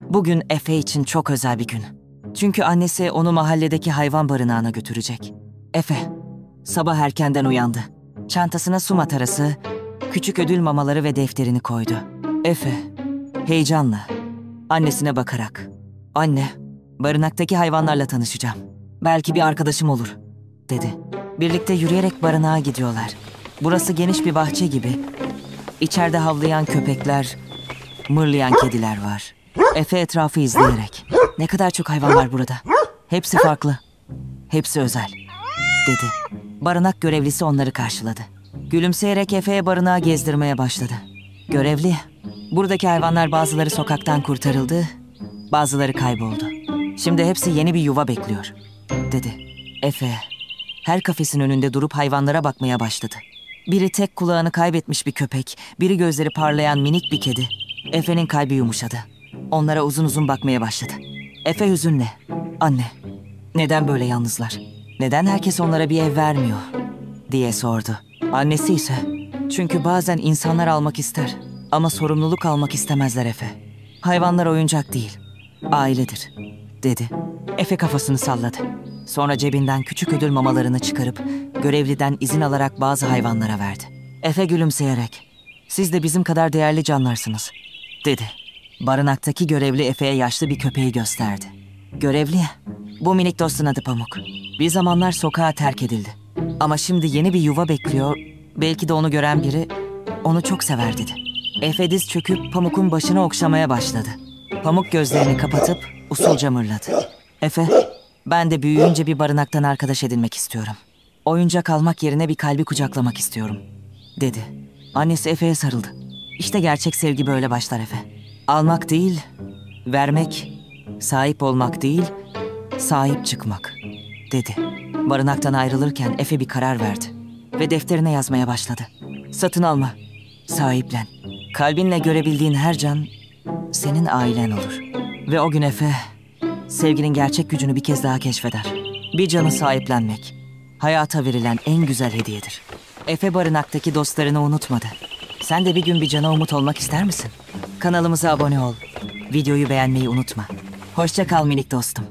Bugün Efe için çok özel bir gün. Çünkü annesi onu mahalledeki hayvan barınağına götürecek. Efe, sabah erkenden uyandı. Çantasına su matarası, küçük ödül mamaları ve defterini koydu. Efe, heyecanla, annesine bakarak, "Anne, barınaktaki hayvanlarla tanışacağım. Belki bir arkadaşım olur," dedi. Birlikte yürüyerek barınağa gidiyorlar. Burası geniş bir bahçe gibi. İçeride havlayan köpekler, mırlayan kediler var. Efe etrafı izleyerek, "Ne kadar çok hayvan var burada. Hepsi farklı. Hepsi özel," dedi. Barınak görevlisi onları karşıladı. Gülümseyerek Efe'ye barınağı gezdirmeye başladı. Görevli, "Buradaki hayvanlar bazıları sokaktan kurtarıldı, bazıları kayboldu. Şimdi hepsi yeni bir yuva bekliyor," dedi. Efe, her kafesin önünde durup hayvanlara bakmaya başladı. Biri tek kulağını kaybetmiş bir köpek, biri gözleri parlayan minik bir kedi. Efe'nin kalbi yumuşadı. Onlara uzun uzun bakmaya başladı. Efe hüzünle, "Anne, neden böyle yalnızlar? Neden herkes onlara bir ev vermiyor?" diye sordu. Annesi ise, "Çünkü bazen insanlar almak ister ama sorumluluk almak istemezler Efe. Hayvanlar oyuncak değil, ailedir," dedi. Efe kafasını salladı. Sonra cebinden küçük ödül mamalarını çıkarıp görevliden izin alarak bazı hayvanlara verdi. Efe gülümseyerek, "Siz de bizim kadar değerli canlarsınız," dedi. Barınaktaki görevli Efe'ye yaşlı bir köpeği gösterdi. Görevli, "Bu minik dostun adı Pamuk. Bir zamanlar sokağa terk edildi. Ama şimdi yeni bir yuva bekliyor. Belki de onu gören biri onu çok sever," dedi. Efe diz çöküp Pamuk'un başını okşamaya başladı. Pamuk gözlerini kapatıp usulca mırladı. "Efe, ben de büyüyünce bir barınaktan arkadaş edinmek istiyorum. Oyuncak almak yerine bir kalbi kucaklamak istiyorum," dedi. Annesi Efe'ye sarıldı. "İşte gerçek sevgi böyle başlar Efe. Almak değil, vermek, sahip olmak değil, sahip çıkmak," dedi. Barınaktan ayrılırken Efe bir karar verdi ve defterine yazmaya başladı. "Satın alma, sahiplen. Kalbinle görebildiğin her can senin ailen olur." Ve o gün Efe, sevginin gerçek gücünü bir kez daha keşfeder. Bir canı sahiplenmek, hayata verilen en güzel hediyedir. Efe barınaktaki dostlarını unutmadı. Sen de bir gün bir cana umut olmak ister misin? Kanalımıza abone ol. Videoyu beğenmeyi unutma. Hoşça kal minik dostum.